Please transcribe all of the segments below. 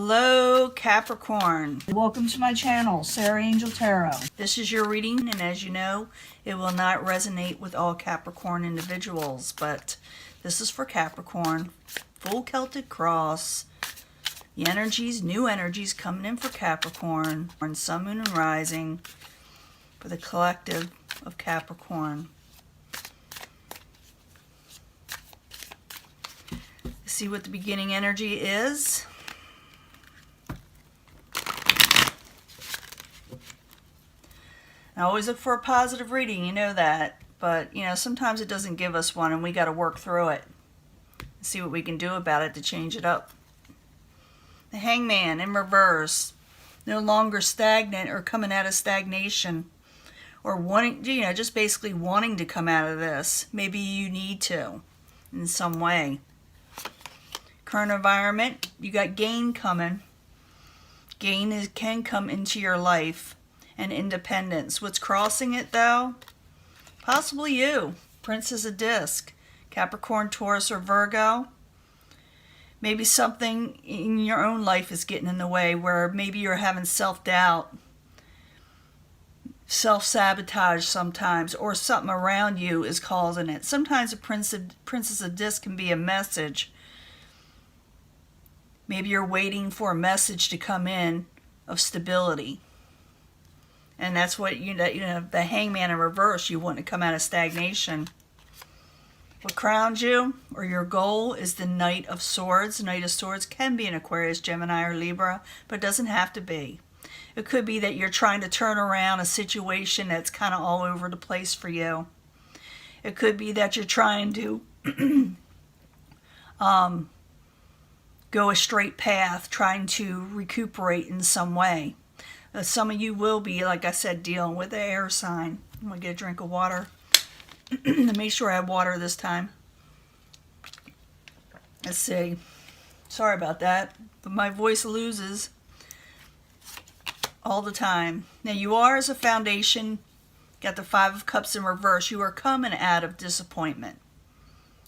Hello, Capricorn. Welcome to my channel, Sarah Angel Tarot. This is your reading, and as you know, it will not resonate with all Capricorn individuals, but this is for Capricorn. Full Celtic cross. The energies, new energies coming in for Capricorn. On Sun, Moon, and Rising for the collective of Capricorn. See what the beginning energy is. I always look for a positive reading, you know that. But, you know, sometimes it doesn't give us one and we got to work through it. See what we can do about it to change it up. The Hangman in reverse. No longer stagnant or coming out of stagnation. Or wanting, you know, just basically wanting to come out of this. Maybe you need to in some way. Current environment, you got gain coming. Gain can come into your life. And independence. What's crossing it though? Possibly you. Princess of Disc. Capricorn, Taurus, or Virgo. Maybe something in your own life is getting in the way where maybe you're having self-doubt. Self-sabotage sometimes. Or something around you is causing it. Sometimes a Princess of Disc can be a message. Maybe you're waiting for a message to come in of stability. And that's what, you know, the Hangman in reverse, you want to come out of stagnation. What crowns you, or your goal, is the Knight of Swords. Knight of Swords can be an Aquarius, Gemini, or Libra, but it doesn't have to be. It could be that you're trying to turn around a situation that's kind of all over the place for you. It could be that you're trying to go a straight path, trying to recuperate in some way. Some of you will be, like I said, dealing with the air sign. I'm going to get a drink of water. Make sure I have water this time. Let's see. Sorry about that, but my voice loses all the time. Now, you are as a foundation. Got the Five of Cups in reverse. You are coming out of disappointment.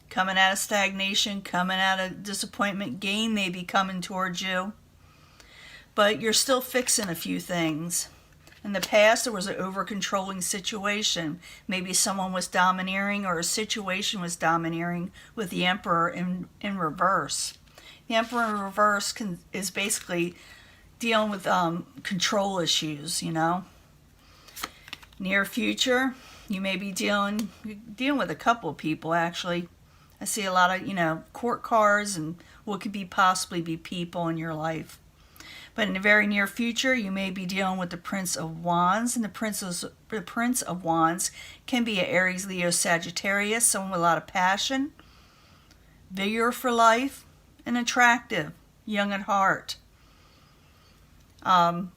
Coming out of stagnation. Coming out of disappointment. Gain may be coming towards you. But you're still fixing a few things. In the past, there was an over-controlling situation. Maybe someone was domineering or a situation was domineering with the Emperor in reverse. The Emperor in reverse is basically dealing with control issues, you know. Near future, you may be dealing with a couple of people, actually. I see a lot of, you know, court cards and what could be possibly be people in your life. But in the very near future, you may be dealing with the Prince of Wands. And the Prince of Wands can be an Aries, Leo, Sagittarius, someone with a lot of passion, vigor for life, and attractive, young at heart. It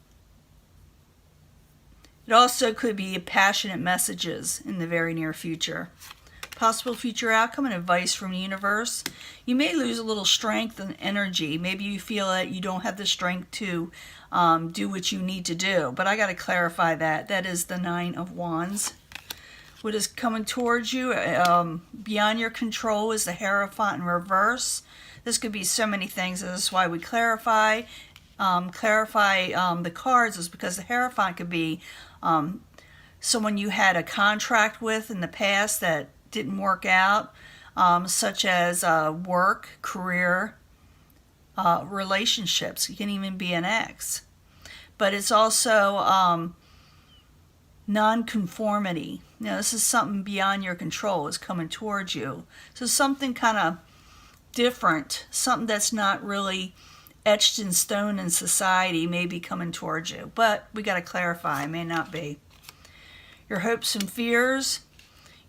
also could be passionate messages in the very near future. Possible future outcome and advice from the universe. You may lose a little strength and energy. Maybe you feel that you don't have the strength to do what you need to do. But I got to clarify that. That is the Nine of Wands. What is coming towards you beyond your control is the Hierophant in reverse. This could be so many things. This is why we clarify. The cards is because the Hierophant could be someone you had a contract with in the past that didn't work out, such as work, career, relationships. You can even be an ex. But it's also non-conformity. You know, this is something beyond your control is coming towards you. So something kind of different, something that's not really etched in stone in society may be coming towards you. But we got to clarify, it may not be. Your hopes and fears.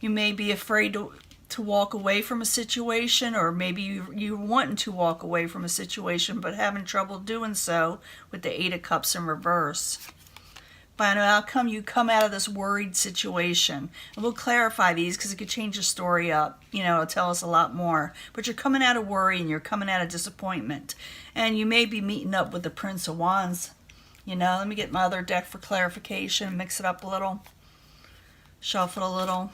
You may be afraid to walk away from a situation, or maybe you're wanting to walk away from a situation but having trouble doing so with the Eight of Cups in reverse. Final outcome, you come out of this worried situation. And we'll clarify these because it could change the story up. You know, it'll tell us a lot more. But you're coming out of worry and you're coming out of disappointment. And you may be meeting up with the Prince of Wands. You know, let me get my other deck for clarification, mix it up a little, shuffle a little.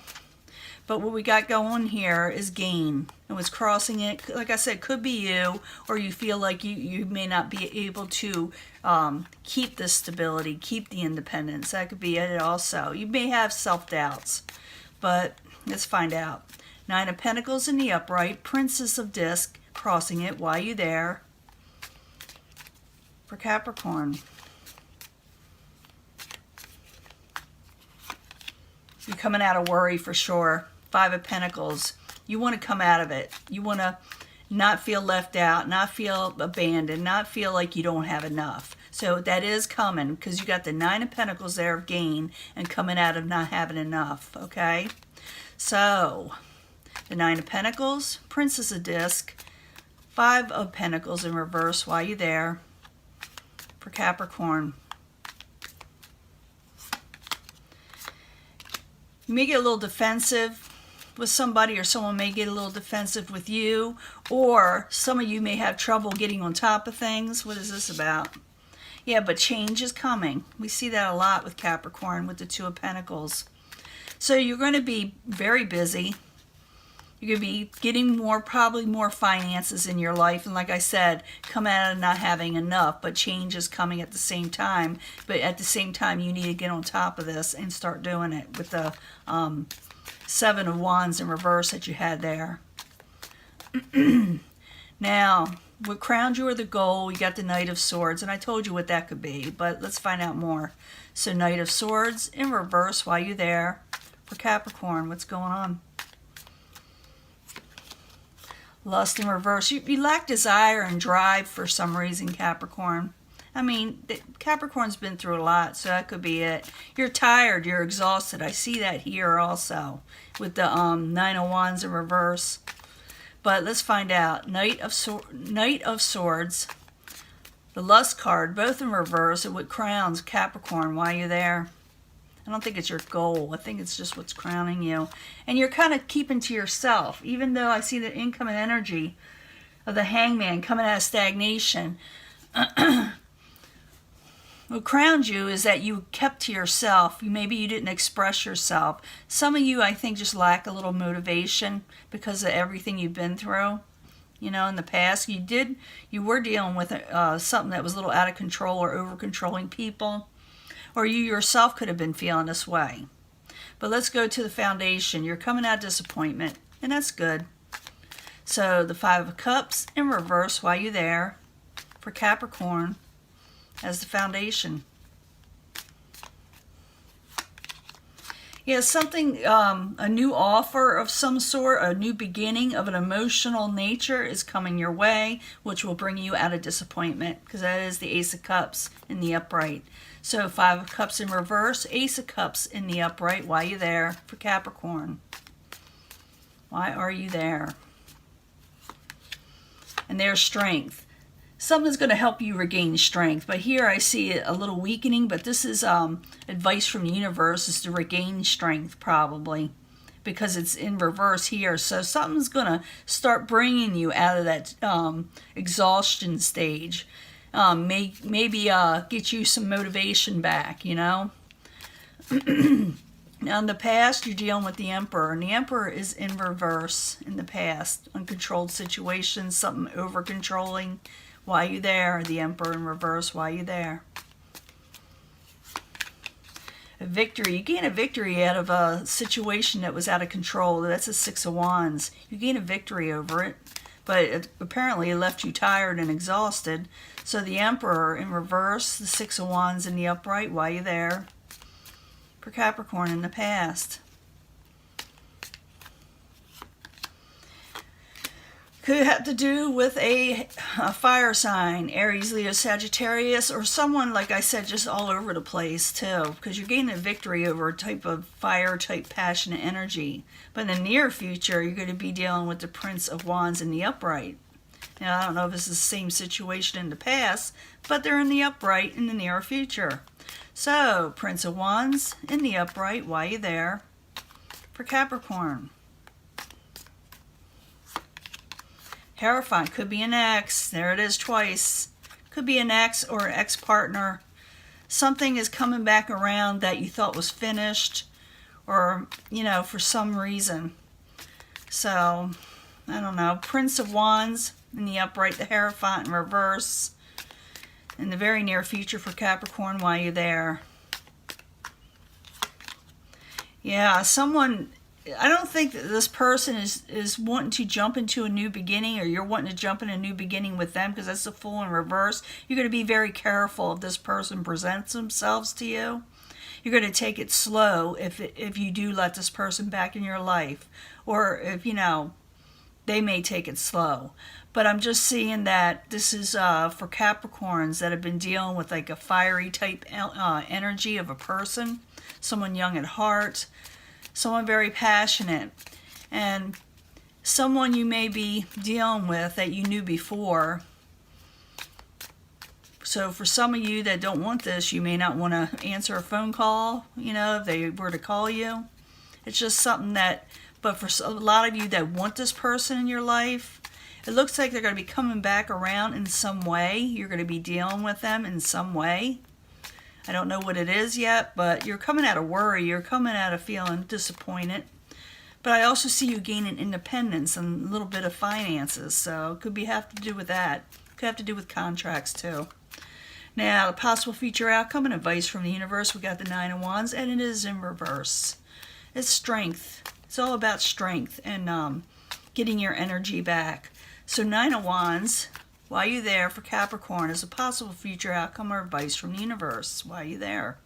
But what we got going here is gain. And what's crossing it, like I said, could be you, or you feel like you may not be able to keep this stability, keep the independence. That could be it also. You may have self-doubts, but let's find out. Nine of Pentacles in the upright, Princess of Disc crossing it. Why are you there? For Capricorn. You're coming out of worry for sure. Five of Pentacles. You want to come out of it. You want to not feel left out, not feel abandoned, not feel like you don't have enough. So that is coming because you got the Nine of Pentacles there of gain and coming out of not having enough, okay? So, the Nine of Pentacles, Princess of Disc, Five of Pentacles in reverse. Why are you there? For Capricorn. You may get a little defensive with somebody, or someone may get a little defensive with you, or some of you may have trouble getting on top of things. What is this about? Yeah, but change is coming. We see that a lot with Capricorn with the Two of Pentacles. So you're going to be very busy. You're going to be getting probably more finances in your life. And like I said, come out of not having enough, but change is coming at the same time. But at the same time, you need to get on top of this and start doing it with the Seven of Wands in reverse that you had there. Now, what crowned you or the goal, you got the Knight of Swords, and I told you what that could be, but let's find out more. So Knight of Swords in reverse, why are you there? For Capricorn, what's going on? Lust in reverse. You lack desire and drive for some reason, Capricorn. I mean, Capricorn's been through a lot, so that could be it. You're tired, you're exhausted. I see that here also with the Nine of Wands in reverse. But let's find out. Knight of Swords, the Lust card, both in reverse, and with crowns, Capricorn. Why are you there? I don't think it's your goal. I think it's just what's crowning you. And you're kind of keeping to yourself, even though I see the incoming energy of the Hangman coming out of stagnation. What crowned you is that you kept to yourself. Maybe you didn't express yourself. Some of you, I think, just lack a little motivation because of everything you've been through. You know, in the past, you were dealing with something that was a little out of control or over-controlling people. Or you yourself could have been feeling this way. But let's go to the foundation. You're coming out of disappointment, and that's good. So the Five of Cups in reverse, why are you there? For Capricorn. As the foundation. Yeah, something, a new offer of some sort, a new beginning of an emotional nature is coming your way, which will bring you out of disappointment, because that is the Ace of Cups in the upright. So Five of Cups in reverse, Ace of Cups in the upright. Why are you there? For Capricorn. Why are you there? And there's strength. Something's going to help you regain strength. But here I see a little weakening, but this is advice from the universe is to regain strength probably because it's in reverse here. So something's going to start bringing you out of that exhaustion stage. Maybe get you some motivation back, you know. Now in the past, you're dealing with the Emperor, and the Emperor is in reverse in the past. Uncontrolled situations, something over-controlling. Why are you there? The Emperor in reverse. Why are you there? A victory. You gain a victory out of a situation that was out of control. That's a Six of Wands. You gain a victory over it. But apparently it left you tired and exhausted. So the Emperor in reverse. The Six of Wands in the upright. Why are you there? For Capricorn in the past. Could have to do with a fire sign, Aries, Leo, Sagittarius, or someone, like I said, just all over the place too, because you're gaining a victory over a type of fire type passionate energy. But in the near future, you're going to be dealing with the Prince of Wands in the upright. Now, I don't know if this is the same situation in the past, but they're in the upright in the near future. So, Prince of Wands in the upright, why are you there? For Capricorn. Hierophant, could be an ex. There it is twice. Could be an ex or an ex-partner. Something is coming back around that you thought was finished, or, you know, for some reason. So, I don't know. Prince of Wands in the upright, the Hierophant in reverse. In the very near future for Capricorn while you're there. Yeah, someone, I don't think that this person is wanting to jump into a new beginning, or you're wanting to jump in a new beginning with them, because that's the Fool in reverse. You're going to be very careful if this person presents themselves to you. You're going to take it slow if you do let this person back in your life, or if, you know, they may take it slow. But I'm just seeing that this is for Capricorns that have been dealing with like a fiery type energy of a person, someone young at heart, someone very passionate, and someone you may be dealing with that you knew before. So for some of you that don't want this, you may not want to answer a phone call, you know, if they were to call you. It's just something that, but for a lot of you that want this person in your life, it looks like they're going to be coming back around in some way. You're going to be dealing with them in some way. I don't know what it is yet, but you're coming out of worry. You're coming out of feeling disappointed. But I also see you gaining independence and a little bit of finances. So it could have to do with that. Could have to do with contracts too. Now, the possible future outcome and advice from the universe. We got the Nine of Wands, and it is in reverse. It's strength. It's all about strength and getting your energy back. So Nine of Wands, while you're there for Capricorn, is a possible future outcome or advice from the universe while you're there.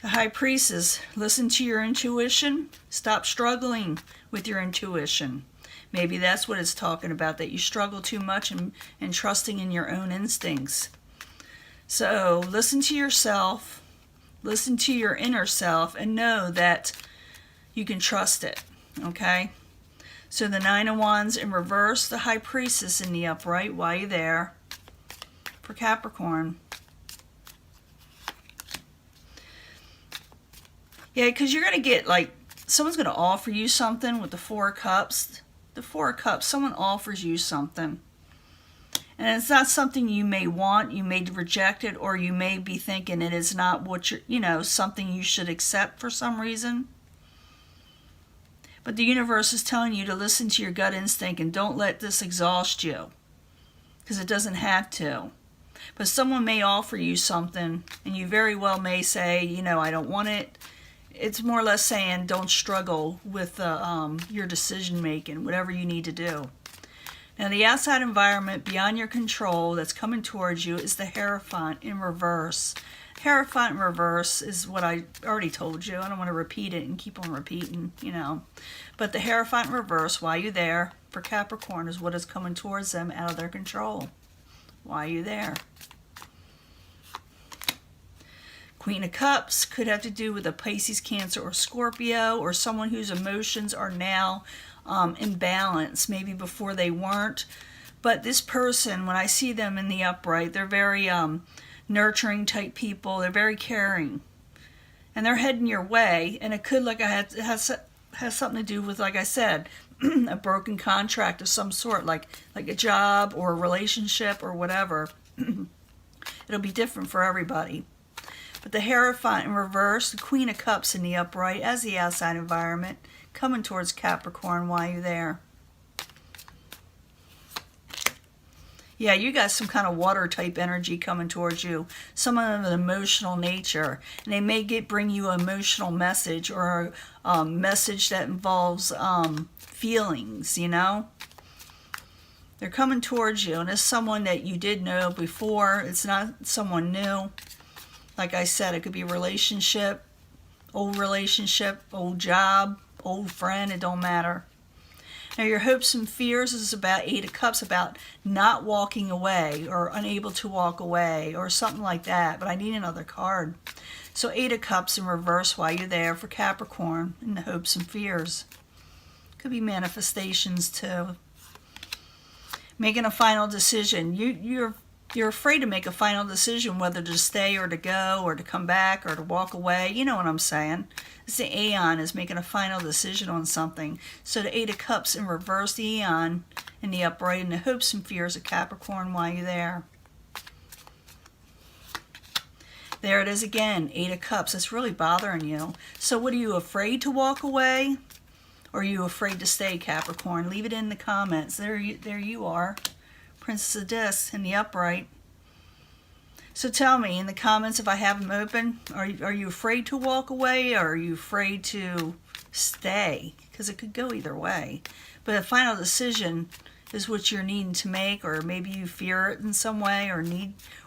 The High Priestess, listen to your intuition. Stop struggling with your intuition. Maybe that's what it's talking about, that you struggle too much in trusting in your own instincts. So listen to yourself, listen to your inner self, and know that you can trust it, okay? So the Nine of Wands in reverse, the High Priestess in the upright while you're there for Capricorn. Yeah, because you're going to get, like, someone's going to offer you something with the Four of Cups. The Four of Cups, someone offers you something. And it's not something you may want, you may reject it, or you may be thinking it is not what you're, you know, something you should accept for some reason. But the universe is telling you to listen to your gut instinct and don't let this exhaust you, because it doesn't have to. But someone may offer you something, and you very well may say, you know, I don't want it. It's more or less saying don't struggle with your decision making, whatever you need to do. Now, the outside environment beyond your control that's coming towards you is the Hierophant in reverse. Hierophant in reverse is what I already told you. I don't want to repeat it and keep on repeating, you know. But the Hierophant in reverse, while you're there for Capricorn, is what is coming towards them out of their control. While you're there. Queen of Cups could have to do with a Pisces, Cancer, or Scorpio, or someone whose emotions are now in balance, maybe before they weren't. But this person, when I see them in the upright, they're very nurturing type people. They're very caring, and they're heading your way. And it could, like has something to do with, like I said, a broken contract of some sort, like a job or a relationship or whatever. It'll be different for everybody. But the Hierophant in reverse, the Queen of Cups in the upright as the outside environment, coming towards Capricorn while you're there. Yeah, you got some kind of water type energy coming towards you. Someone of an emotional nature. And they may bring you an emotional message, or a message that involves feelings, you know. They're coming towards you, and it's someone that you did know before. It's not someone new. Like I said, it could be a relationship, old job, old friend, it don't matter. Now, your hopes and fears is about Eight of Cups, about not walking away or unable to walk away or something like that. But I need another card. So Eight of Cups in reverse while you're there for Capricorn in the hopes and fears. Could be manifestations too. Making a final decision. You're afraid to make a final decision whether to stay or to go or to come back or to walk away. You know what I'm saying. It's the Aeon is making a final decision on something. So the Eight of Cups in reverse, the Aeon in the upright, and the hopes and fears of Capricorn while you're there. There it is again, 8 of Cups. It's really bothering you. So what, are you afraid to walk away? Or are you afraid to stay, Capricorn? Leave it in the comments. There you are. Princess of Discs in the upright. So tell me in the comments, if I have them open, are you afraid to walk away, or are you afraid to stay? Because it could go either way. But a final decision is what you're needing to make, or maybe you fear it in some way,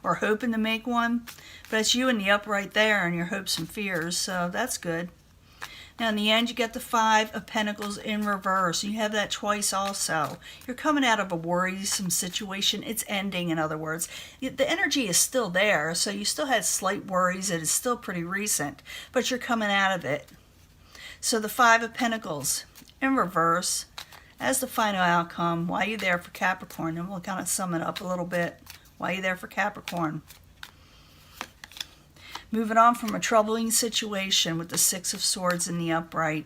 or hoping to make one. But it's you in the upright there, and your hopes and fears, so that's good. Now in the end, you get the 5 of Pentacles in reverse. You have that twice also. You're coming out of a worrisome situation. It's ending, in other words. The energy is still there, so you still had slight worries. It is still pretty recent, but you're coming out of it. So the 5 of Pentacles in reverse as the final outcome. Why are you there for Capricorn? And we'll kind of sum it up a little bit. Why are you there for Capricorn? Moving on from a troubling situation with the 6 of Swords in the upright.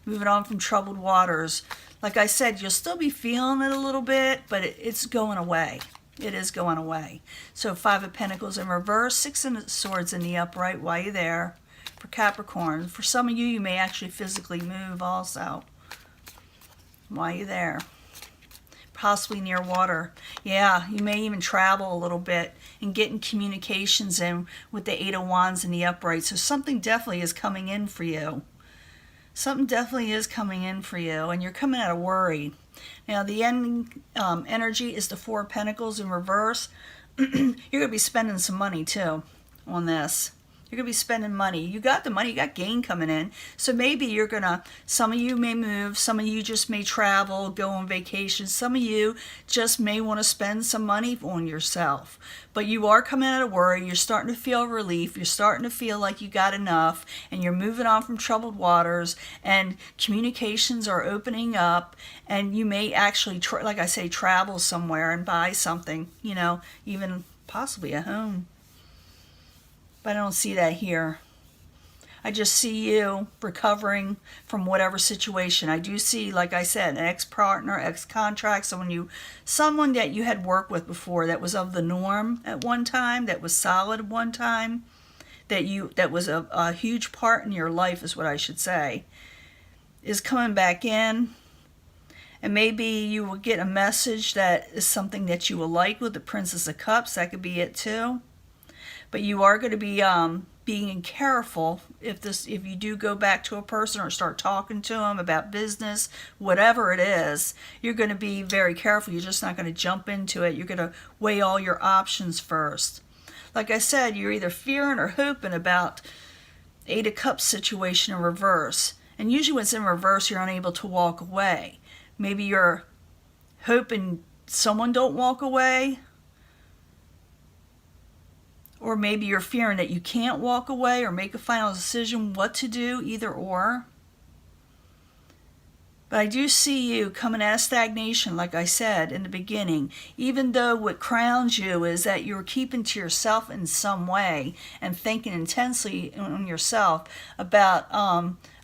Moving on from troubled waters. Like I said, you'll still be feeling it a little bit, but it's going away. It is going away. So 5 of Pentacles in reverse, 6 of Swords in the upright. Why are you there for Capricorn? For some of you, you may actually physically move also. Why are you there? Possibly near water. Yeah, you may even travel a little bit and get in communications in with the 8 of Wands in the upright. So something definitely is coming in for you. Something definitely is coming in for you, and you're coming out of worry. Now the ending energy is the 4 of Pentacles in reverse. You're going to be spending some money too on this. You're going to be spending money. You got the money, you got gain coming in. So maybe you're going to, some of you may move, some of you just may travel, go on vacation. Some of you just may want to spend some money on yourself. But you are coming out of worry. You're starting to feel relief. You're starting to feel like you got enough, and you're moving on from troubled waters, and communications are opening up, and you may actually, like I say, travel somewhere and buy something, you know, even possibly a home. But I don't see that here. I just see you recovering from whatever situation. I do see, like I said, an ex-partner, ex-contract, someone that you had worked with before that was of the norm at one time, that was solid at one time, that was a huge part in your life, is what I should say, is coming back in. And maybe you will get a message that is something that you will like with the Princess of Cups. That could be it too. But you are going to be being careful if you do go back to a person or start talking to them about business, whatever it is. You're going to be very careful. You're just not going to jump into it. You're going to weigh all your options first. Like I said, you're either fearing or hoping about 8 of Cups situation in reverse. And usually when it's in reverse, you're unable to walk away. Maybe you're hoping someone don't walk away. Or maybe you're fearing that you can't walk away or make a final decision what to do, either or. But I do see you coming out of stagnation, like I said in the beginning, even though what crowns you is that you're keeping to yourself in some way and thinking intensely on yourself about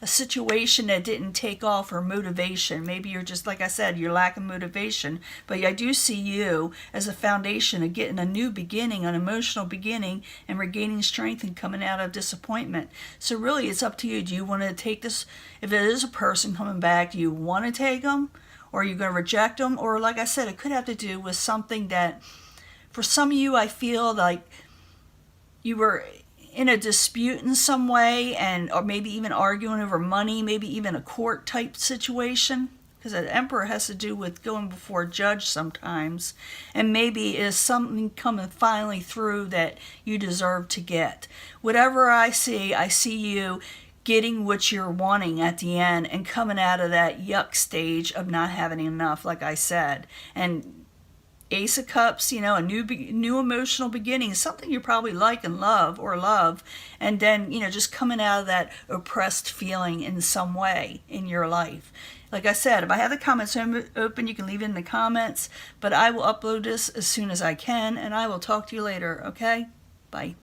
a situation that didn't take off, or motivation. Maybe you're just, like I said, you're lacking motivation. But I do see you as a foundation of getting a new beginning, an emotional beginning, and regaining strength and coming out of disappointment. So really, it's up to you. Do you want to take this? If it is a person coming back, do you want to take them? Or are you going to reject them? Or like I said, it could have to do with something that, for some of you, I feel like you were in a dispute in some way, or maybe even arguing over money, maybe even a court type situation, because an Emperor has to do with going before a judge sometimes, and maybe is something coming finally through that you deserve to get. Whatever I see you getting what you're wanting at the end and coming out of that yuck stage of not having enough, like I said. And Ace of Cups, a new emotional beginning, something you probably like and love, and then, just coming out of that oppressed feeling in some way in your life. Like I said, if I have the comments open, you can leave it in the comments, but I will upload this as soon as I can, and I will talk to you later, okay? Bye.